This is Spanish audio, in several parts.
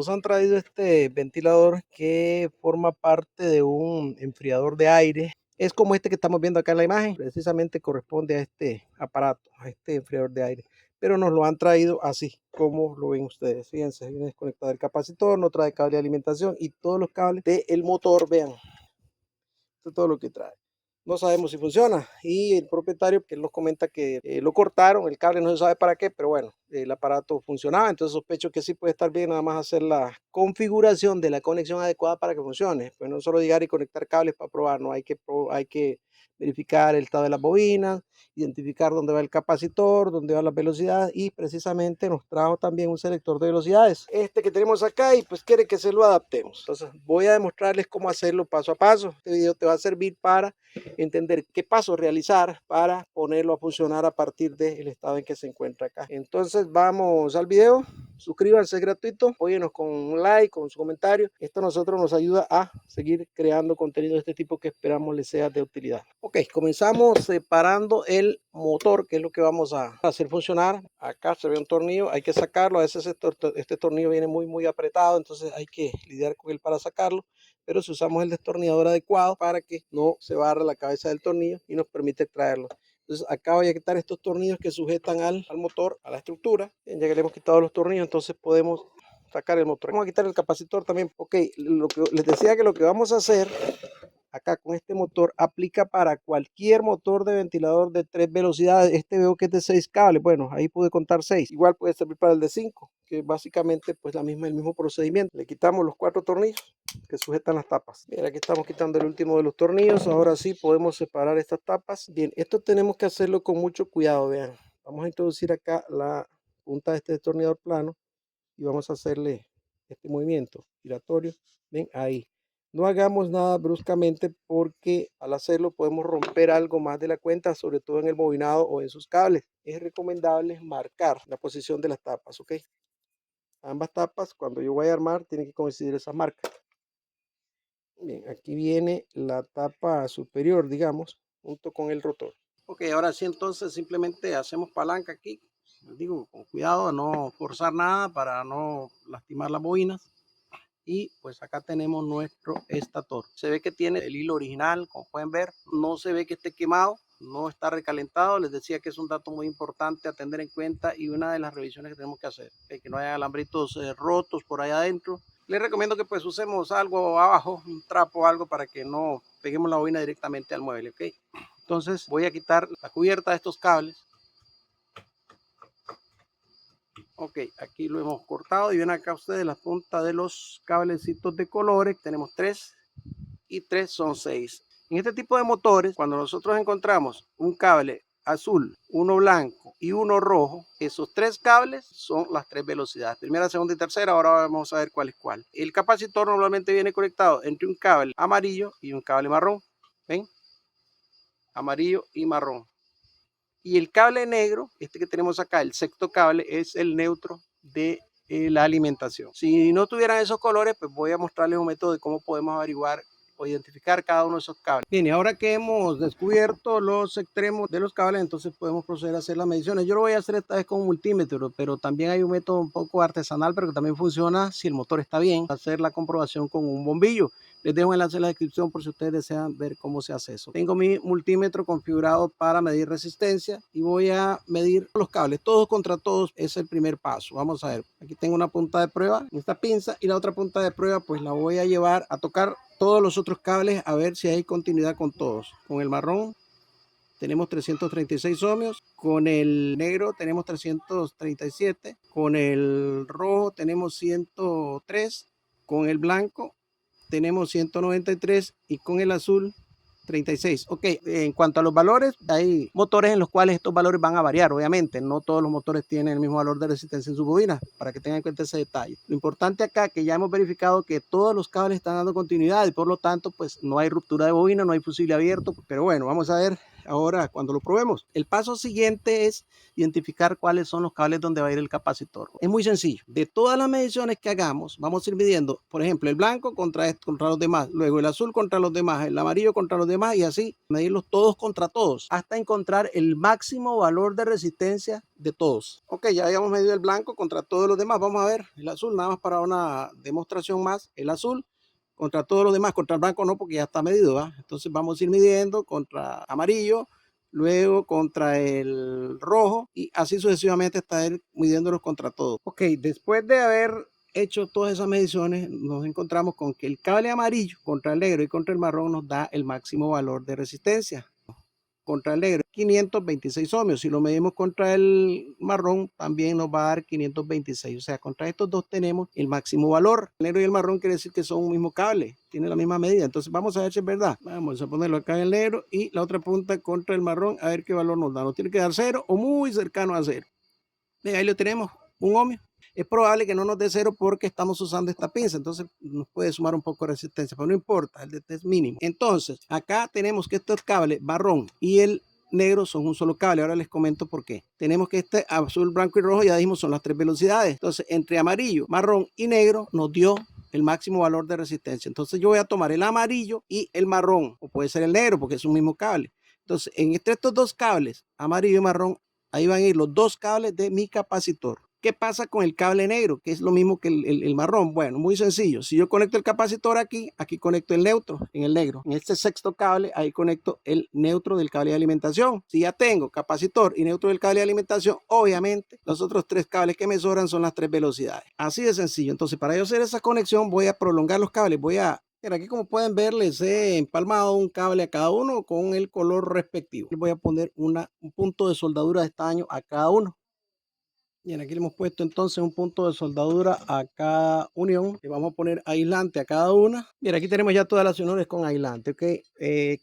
nos han traído este ventilador que forma parte de un enfriador de aire. Es como este que estamos viendo acá en la imagen, precisamente corresponde a este aparato, a este enfriador de aire. Pero nos lo han traído así, como lo ven ustedes. Fíjense, viene desconectado el capacitor, no trae cable de alimentación y todos los cables del motor, vean, esto es todo lo que trae. No sabemos si funciona y el propietario que nos comenta que lo cortaron, el cable no se sabe para qué, pero bueno, el aparato funcionaba, entonces sospecho que sí puede estar bien, nada más hacer la configuración de la conexión adecuada para que funcione. Pues no solo llegar y conectar cables para probar, no hay que verificar el estado de las bobinas, identificar dónde va el capacitor, dónde va la velocidad y precisamente nos trajo también un selector de velocidades, este que tenemos acá, y pues quiere que se lo adaptemos. Entonces voy a demostrarles cómo hacerlo paso a paso. Este video te va a servir para entender qué pasos realizar para ponerlo a funcionar a partir del estado en que se encuentra acá. Entonces vamos al video. Suscríbanse, es gratuito, apóyenos con un like, con su comentario. Esto a nosotros nos ayuda a seguir creando contenido de este tipo que esperamos les sea de utilidad. Ok, comenzamos separando el motor, que es lo que vamos a hacer funcionar. Acá se ve un tornillo, hay que sacarlo. A veces este tornillo viene muy apretado, entonces hay que lidiar con él para sacarlo. Pero si usamos el destornillador adecuado para que no se barre la cabeza del tornillo y nos permite extraerlo. Entonces acá voy a quitar estos tornillos que sujetan al motor, a la estructura. Bien, ya que le hemos quitado los tornillos, entonces podemos sacar el motor. Vamos a quitar el capacitor también. Ok, lo que les decía, que lo que vamos a hacer acá con este motor aplica para cualquier motor de ventilador de 3 velocidades. Este veo que es de 6 cables, bueno, ahí pude contar 6. Igual puede servir para el de 5, que básicamente pues el mismo procedimiento. Le quitamos los 4 tornillos que sujetan las tapas. Bien, aquí estamos quitando el último de los tornillos. Ahora sí podemos separar estas tapas. Bien, esto tenemos que hacerlo con mucho cuidado. Vean, vamos a introducir acá la punta de este destornillador plano y vamos a hacerle este movimiento giratorio. Ven ahí. No hagamos nada bruscamente porque al hacerlo podemos romper algo más de la cuenta, sobre todo en el bobinado o en sus cables. Es recomendable marcar la posición de las tapas, ¿ok? Ambas tapas, cuando yo voy a armar, tienen que coincidir esas marcas. Bien, aquí viene la tapa superior, digamos, junto con el rotor. Ok, ahora sí, entonces simplemente hacemos palanca aquí. Les digo, con cuidado a no forzar nada para no lastimar las bobinas. Y pues acá tenemos nuestro estator. Se ve que tiene el hilo original, como pueden ver. No se ve que esté quemado, no está recalentado. Les decía que es un dato muy importante a tener en cuenta y una de las revisiones que tenemos que hacer. Que no haya alambritos rotos por ahí adentro. Les recomiendo que pues usemos algo abajo, un trapo o algo, para que no peguemos la bobina directamente al mueble, ¿ok? Entonces voy a quitar la cubierta de estos cables. Ok, aquí lo hemos cortado y ven acá ustedes la punta de los cablecitos de colores. Tenemos 3 y 3 son 6. En este tipo de motores, cuando nosotros encontramos un cable azul, uno blanco y uno rojo, esos 3 cables son las 3 velocidades, primera, segunda y tercera. Ahora vamos a ver cuál es cuál. El capacitor normalmente viene conectado entre un cable amarillo y un cable marrón. ¿Ven? Amarillo y marrón. Y el cable negro, este que tenemos acá, el sexto cable, es el neutro de la alimentación. Si no tuvieran esos colores, pues voy a mostrarles un método de cómo podemos averiguar o identificar cada uno de esos cables. Bien, y ahora que hemos descubierto los extremos de los cables, entonces podemos proceder a hacer las mediciones. Yo lo voy a hacer esta vez con un multímetro, pero también hay un método un poco artesanal, pero que también funciona si el motor está bien, hacer la comprobación con un bombillo. Les dejo un enlace en la descripción por si ustedes desean ver cómo se hace eso. Tengo mi multímetro configurado para medir resistencia y voy a medir los cables, todos contra todos. Es el primer paso. Vamos a ver, aquí tengo una punta de prueba, esta pinza, y la otra punta de prueba pues la voy a llevar a tocar todos los otros cables a ver si hay continuidad con todos. Con el marrón tenemos 336 ohmios, con el negro tenemos 337, con el rojo tenemos 103, con el blanco tenemos 193 y con el azul 36. Ok, en cuanto a los valores, hay motores en los cuales estos valores van a variar, obviamente. No todos los motores tienen el mismo valor de resistencia en su bobina, para que tengan en cuenta ese detalle. Lo importante acá es que ya hemos verificado que todos los cables están dando continuidad y por lo tanto, pues no hay ruptura de bobina, no hay fusible abierto. Pero bueno, vamos a ver ahora cuando lo probemos. El paso siguiente es identificar cuáles son los cables donde va a ir el capacitor. Es muy sencillo. De todas las mediciones que hagamos, vamos a ir midiendo, por ejemplo, el blanco contra los demás, luego el azul contra los demás, el amarillo contra los demás y así medirlos todos contra todos hasta encontrar el máximo valor de resistencia de todos. Ok, ya habíamos medido el blanco contra todos los demás. Vamos a ver el azul, nada más para una demostración más. El azul contra todos los demás, contra el blanco no, porque ya está medido, ¿va? Entonces vamos a ir midiendo contra amarillo, luego contra el rojo y así sucesivamente hasta ir midiéndolos contra todos. Ok, después de haber hecho todas esas mediciones, nos encontramos con que el cable amarillo contra el negro y contra el marrón nos da el máximo valor de resistencia. Contra el negro 526 ohmios. Si lo medimos contra el marrón, también nos va a dar 526. O sea, contra estos dos tenemos el máximo valor. El negro y el marrón quiere decir que son un mismo cable, tiene la misma medida. Entonces vamos a ver si es verdad. Vamos a ponerlo acá en el negro y la otra punta contra el marrón, a ver qué valor nos da. Nos tiene que dar 0 o muy cercano a 0. Ahí lo tenemos, un ohmio. Es probable que no nos dé 0 porque estamos usando esta pinza, entonces nos puede sumar un poco de resistencia, pero no importa, el DT es mínimo. Entonces, acá tenemos que estos cables marrón y el negro son un solo cable. Ahora les comento por qué. Tenemos que este azul, blanco y rojo, ya dijimos, son las tres velocidades. Entonces, entre amarillo, marrón y negro nos dio el máximo valor de resistencia. Entonces, yo voy a tomar el amarillo y el marrón, o puede ser el negro porque es un mismo cable. Entonces, entre estos dos cables, amarillo y marrón, ahí van a ir los dos cables de mi capacitor. ¿Qué pasa con el cable negro? Que es lo mismo que el marrón. Bueno, muy sencillo. Si yo conecto el capacitor aquí, aquí conecto el neutro en el negro. En este sexto cable, ahí conecto el neutro del cable de alimentación. Si ya tengo capacitor y neutro del cable de alimentación, obviamente los otros tres cables que me sobran son las tres velocidades. Así de sencillo. Entonces, para yo hacer esa conexión, voy a prolongar los cables. Aquí como pueden ver, les he empalmado un cable a cada uno con el color respectivo. Voy a poner un punto de soldadura de estaño a cada uno. Bien, aquí le hemos puesto entonces un punto de soldadura a cada unión. Le vamos a poner aislante a cada una. Bien, aquí tenemos ya todas las uniones con aislante. Okay.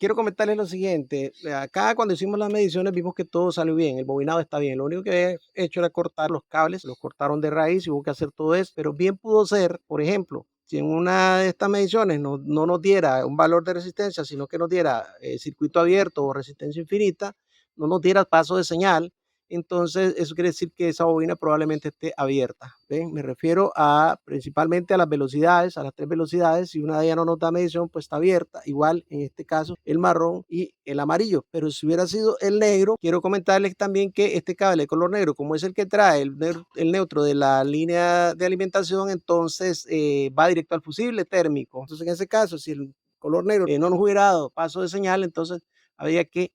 Quiero comentarles lo siguiente. Acá cuando hicimos las mediciones vimos que todo salió bien. El bobinado está bien. Lo único que he hecho era cortar los cables. Los cortaron de raíz y hubo que hacer todo eso. Pero bien pudo ser, por ejemplo, si en una de estas mediciones no nos diera un valor de resistencia, sino que nos diera circuito abierto o resistencia infinita, no nos diera paso de señal, entonces eso quiere decir que esa bobina probablemente esté abierta. ¿Ven? Me refiero principalmente a las velocidades, a las tres velocidades. Si una de ellas no nos da medición, pues está abierta. Igual en este caso el marrón y el amarillo. Pero si hubiera sido el negro, quiero comentarles también que este cable de color negro, como es el que trae el neutro de la línea de alimentación, entonces va directo al fusible térmico. Entonces en ese caso, si el color negro no nos hubiera dado paso de señal, entonces habría que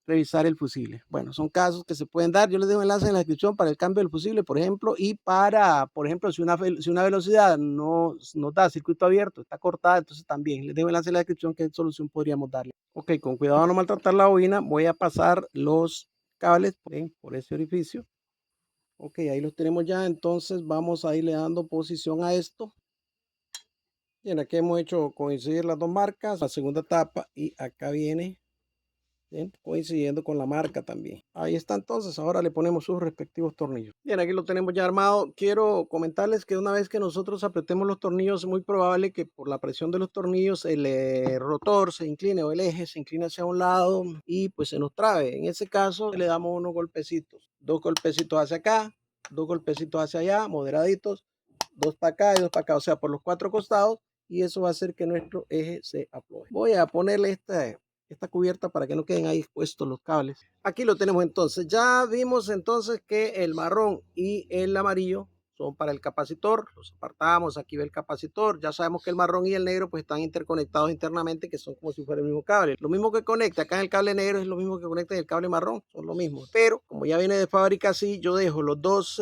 revisar el fusible. Bueno, son casos que se pueden dar. Yo les dejo un enlace en la descripción para el cambio del fusible, por ejemplo, y para, por ejemplo, si una velocidad no da circuito abierto, está cortada, entonces también les dejo un enlace en la descripción qué solución podríamos darle. Ok, con cuidado de no maltratar la bobina, voy a pasar los cables por ese orificio. Ok, ahí los tenemos ya, entonces vamos a irle dando posición a esto. Bien, aquí hemos hecho coincidir las dos marcas, la segunda etapa y acá viene. Bien, coincidiendo con la marca también. Ahí está entonces, ahora le ponemos sus respectivos tornillos. Bien, aquí lo tenemos ya armado. Quiero comentarles que una vez que nosotros apretemos los tornillos, es muy probable que por la presión de los tornillos el rotor se incline o el eje se incline hacia un lado y pues se nos trabe. En ese caso le damos unos golpecitos, dos golpecitos hacia acá, dos golpecitos hacia allá, moderaditos, dos para acá y dos para acá, o sea, por los cuatro costados, y eso va a hacer que nuestro eje se afloje. Voy a ponerle esta cubierta para que no queden ahí expuestos los cables. Aquí lo tenemos entonces. Ya vimos entonces que el marrón y el amarillo son para el capacitor. Los apartamos, aquí ve el capacitor. Ya sabemos que el marrón y el negro pues están interconectados internamente, que son como si fuera el mismo cable. Lo mismo que conecta acá en el cable negro es lo mismo que conecta en el cable marrón, son lo mismo. Pero como ya viene de fábrica así, yo dejo los dos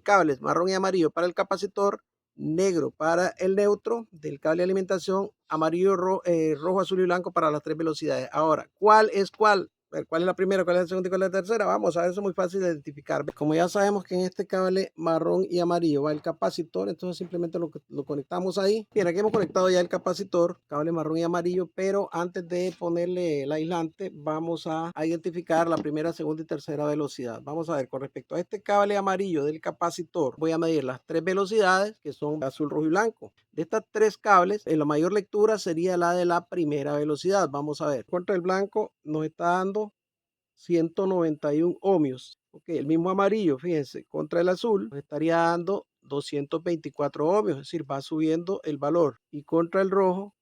cables marrón y amarillo para el capacitor, negro para el neutro del cable de alimentación, amarillo, rojo, azul y blanco para las tres velocidades. Ahora, ¿cuál es cuál? ¿Cuál es la primera, cuál es la segunda y cuál es la tercera? Vamos a ver, eso es muy fácil de identificar. Como ya sabemos que en este cable marrón y amarillo va el capacitor, entonces simplemente lo conectamos ahí. Bien, aquí hemos conectado ya el capacitor, cable marrón y amarillo, pero antes de ponerle el aislante, vamos a identificar la primera, segunda y tercera velocidad. Vamos a ver, con respecto a este cable amarillo del capacitor, voy a medir las tres velocidades, que son azul, rojo y blanco. De estas tres cables, la mayor lectura sería la de la primera velocidad. Vamos a ver, contra el blanco nos está dando 191 ohmios. Ok, el mismo amarillo, fíjense, contra el azul nos estaría dando 224 ohmios, es decir, va subiendo el valor. Y contra el rojo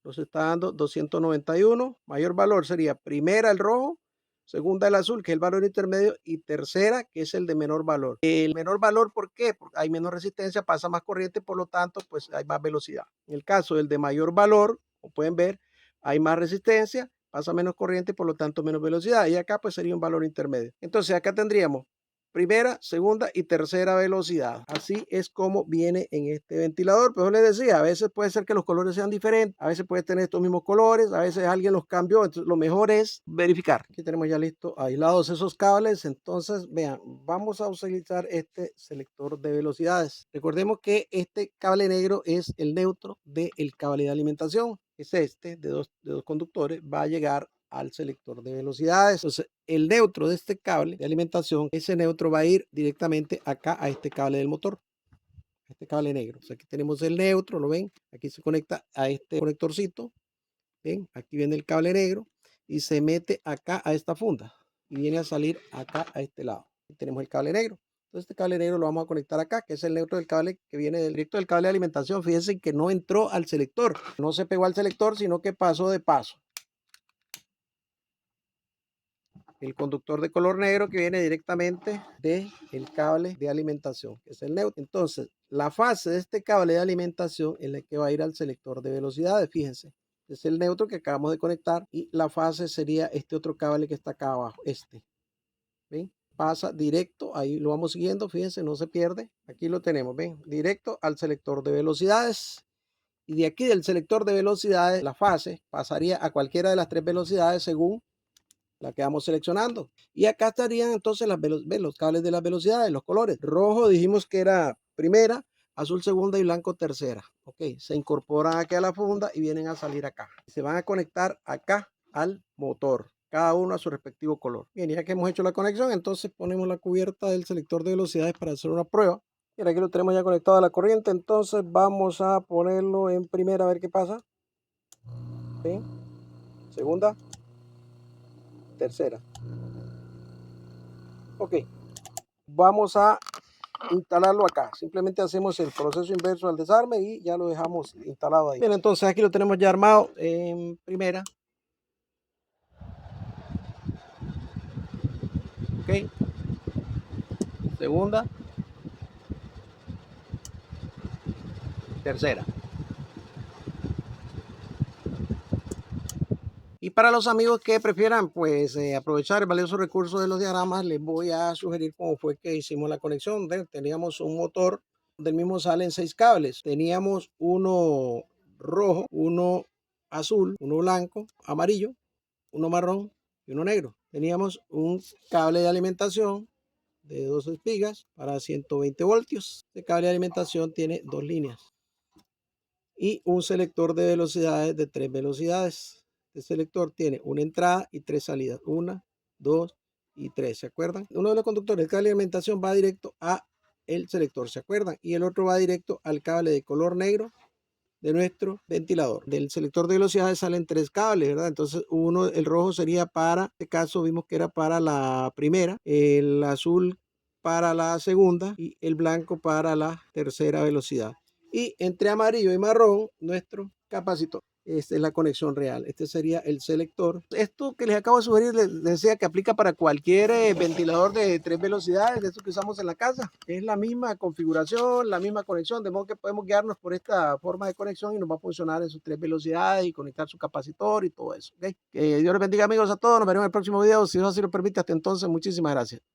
nos está dando 291. Mayor valor sería primera el rojo, segunda el azul, que es el valor intermedio, y tercera, que es el de menor valor. El menor valor, ¿por qué? Porque hay menos resistencia, pasa más corriente, por lo tanto, pues hay más velocidad. En el caso del de mayor valor, como pueden ver, hay más resistencia, pasa menos corriente, por lo tanto menos velocidad. Y acá pues sería un valor intermedio. Entonces acá tendríamos primera, segunda y tercera velocidad. Así es como viene en este ventilador. Pero les decía, a veces puede ser que los colores sean diferentes, a veces puede tener estos mismos colores, a veces alguien los cambió. Entonces lo mejor es verificar. Aquí tenemos ya listo aislados esos cables. Entonces vean, vamos a utilizar este selector de velocidades. Recordemos que este cable negro es el neutro del cable de alimentación. Es este de dos conductores, va a llegar al selector de velocidades. Entonces, el neutro de este cable de alimentación, ese neutro va a ir directamente acá a este cable del motor, este cable negro. Entonces, aquí tenemos el neutro, ¿lo ven? Aquí se conecta a este conectorcito. ¿Ven? Aquí viene el cable negro y se mete acá a esta funda y viene a salir acá a este lado. Aquí tenemos el cable negro. Entonces, este cable negro lo vamos a conectar acá, que es el neutro del cable que viene directo del cable de alimentación. Fíjense que no entró al selector, no se pegó al selector, sino que pasó de paso. El conductor de color negro que viene directamente del cable de alimentación, que es el neutro. Entonces, la fase de este cable de alimentación es la que va a ir al selector de velocidades, fíjense. Es el neutro que acabamos de conectar y la fase sería este otro cable que está acá abajo, este. ¿Ven? Pasa directo, ahí lo vamos siguiendo, fíjense, no se pierde. Aquí lo tenemos, ven, directo al selector de velocidades. Y de aquí del selector de velocidades, la fase pasaría a cualquiera de las tres velocidades según la que vamos seleccionando. Y acá estarían entonces los cables de las velocidades, los colores. Rojo dijimos que era primera, azul segunda y blanco tercera. Ok, se incorporan aquí a la funda y vienen a salir acá. Se van a conectar acá al motor, cada uno a su respectivo color. Bien, ya que hemos hecho la conexión, entonces ponemos la cubierta del selector de velocidades para hacer una prueba. Y aquí lo tenemos ya conectado a la corriente, entonces vamos a ponerlo en primera a ver qué pasa. ¿Sí? Segunda, tercera. Ok, vamos a instalarlo acá. Simplemente hacemos el proceso inverso al desarme y ya lo dejamos instalado ahí. Bien, entonces aquí lo tenemos ya armado en primera. Ok. Segunda. Tercera. Y para los amigos que prefieran pues aprovechar el valioso recurso de los diagramas, les voy a sugerir cómo fue que hicimos la conexión. Teníamos un motor, del mismo salen 6 cables. Teníamos uno rojo, uno azul, uno blanco, amarillo, uno marrón y uno negro. Teníamos un cable de alimentación de 2 espigas para 120 voltios. Este cable de alimentación tiene 2 líneas y un selector de velocidades de 3 velocidades. Este selector tiene una entrada y 3 salidas, 1, 2 y 3, ¿se acuerdan? Uno de los conductores del cable de alimentación va directo a el selector, ¿se acuerdan? Y el otro va directo al cable de color negro de nuestro ventilador. Del selector de velocidades salen 3 cables, ¿verdad? Entonces uno, el rojo sería para, en este caso vimos que era para la primera, el azul para la segunda y el blanco para la tercera velocidad. Y entre amarillo y marrón, nuestro capacitor. Esta es la conexión real. Este sería el selector. Esto que les acabo de sugerir, les decía que aplica para cualquier ventilador de 3 velocidades, de estos que usamos en la casa. Es la misma configuración, la misma conexión, de modo que podemos guiarnos por esta forma de conexión y nos va a funcionar en sus 3 velocidades y conectar su capacitor y todo eso. ¿Okay? Que Dios les bendiga amigos a todos. Nos veremos en el próximo video. Si Dios así lo permite, hasta entonces, muchísimas gracias.